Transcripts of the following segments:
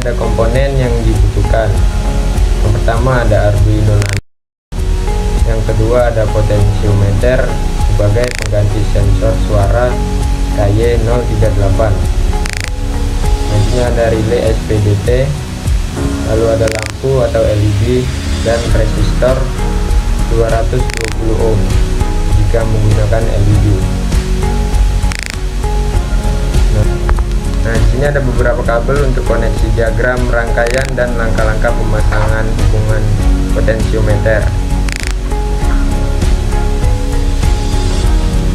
ada komponen yang dibutuhkan. Yang pertama ada Arduino Nano, yang kedua ada potentiometer sebagai pengganti sensor suara KY038. Selanjutnya ada relay SPDT, lalu ada lampu atau LED dan resistor 220 ohm jika menggunakan LED. Nah, di sini ada beberapa kabel untuk koneksi diagram rangkaian dan langkah-langkah pemasangan hubungan potentiometer.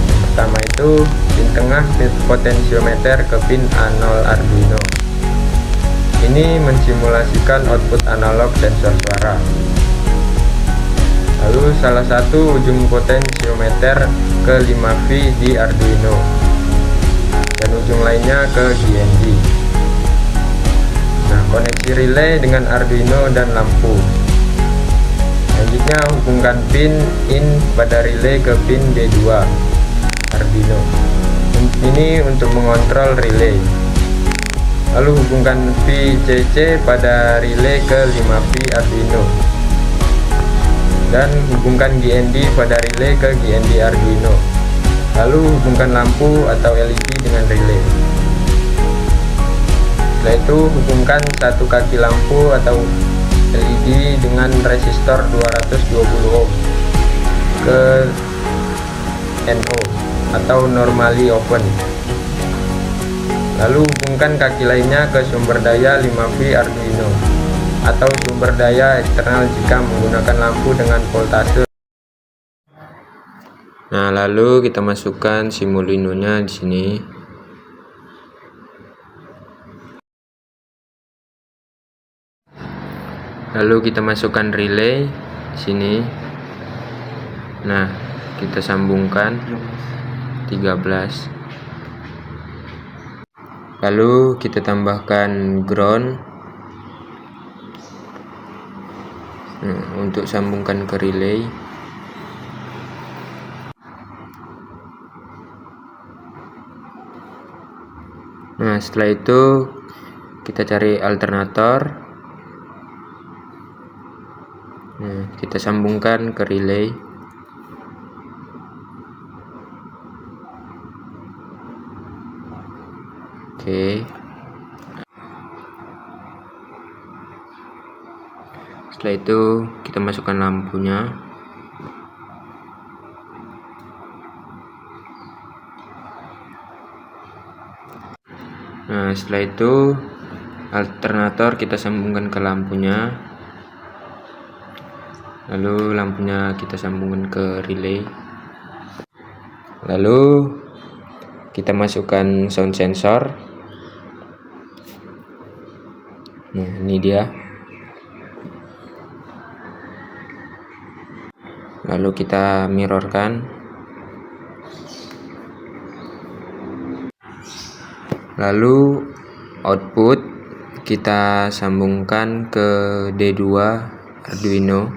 Yang pertama itu pin tengah potentiometer ke pin A0 Arduino. Ini mensimulasikan output analog sensor suara. Lalu salah satu ujung potentiometer ke 5V di Arduino dan ujung lainnya ke GND. Nah, koneksi relay dengan Arduino dan lampu. Selanjutnya hubungkan pin in pada relay ke pin D2 Arduino. Ini untuk mengontrol relay. Lalu hubungkan VCC pada relay ke 5V Arduino dan hubungkan GND pada relay ke GND Arduino. Lalu hubungkan lampu atau LED dengan relay. Setelah itu hubungkan satu kaki lampu atau LED dengan resistor 220 ohm ke NO atau normally open. Lalu hubungkan kaki lainnya ke sumber daya 5V Arduino atau sumber daya eksternal jika menggunakan lampu dengan voltase. Nah, lalu kita masukkan Simulino-nya di sini. Lalu kita masukkan relay di sini. Nah, kita sambungkan 13. Lalu kita tambahkan ground. Nah, untuk sambungkan ke relay. Nah, setelah itu kita cari alternator. Nah, kita sambungkan ke relay. Oke. Setelah itu kita masukkan lampunya. Nah, setelah itu alternator kita sambungkan ke lampunya. Lalu lampunya kita sambungkan ke relay. Lalu kita masukkan sound sensor. Nah, ini dia. Lalu kita mirrorkan. Lalu output kita sambungkan ke D2 Arduino.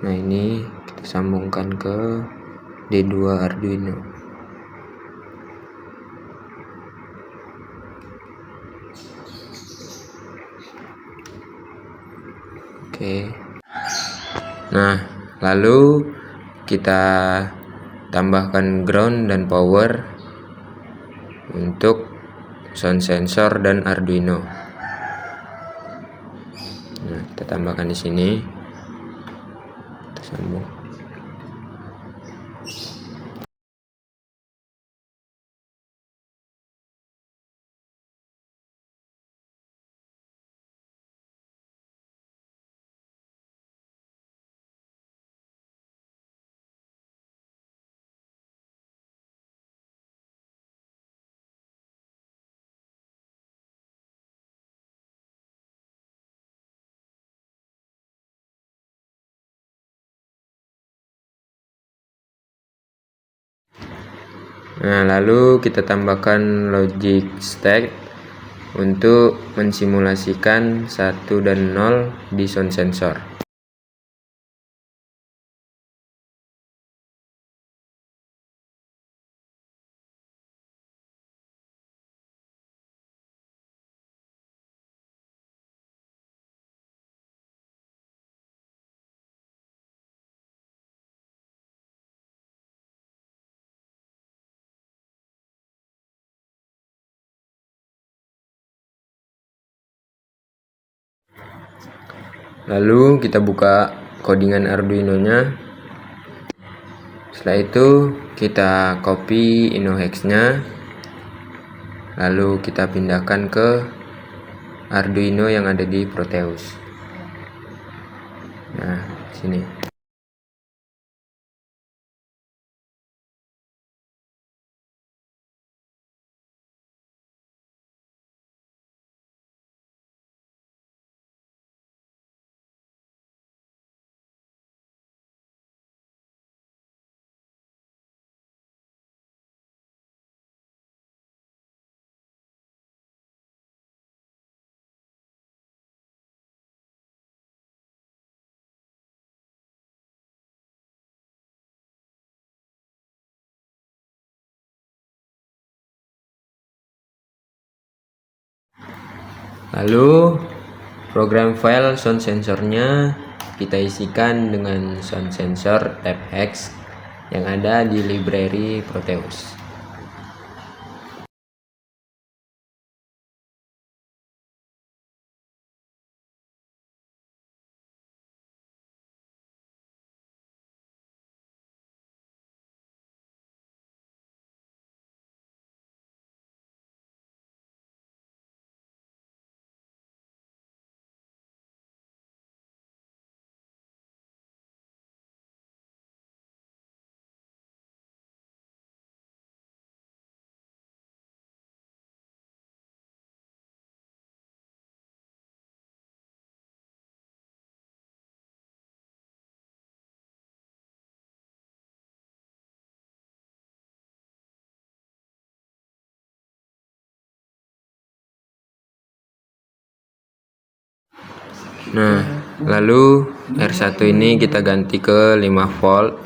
Nah, ini kita sambungkan ke D2 Arduino. Oke. Nah, lalu kita tambahkan ground dan power untuk sound sensor dan Arduino. Nah, kita tambahkan di sini. Kita sambung. Nah, lalu kita tambahkan logic state untuk mensimulasikan 1 dan 0 di sound sensor. Lalu kita buka codingan Arduino nya. Setelah itu kita copy InnoHex nya, lalu kita pindahkan ke Arduino yang ada di Proteus. Nah, sini. Lalu program file sound sensornya kita isikan dengan sound sensor type hex yang ada di library Proteus. Nah, lalu R1 ini kita ganti ke 5 volt.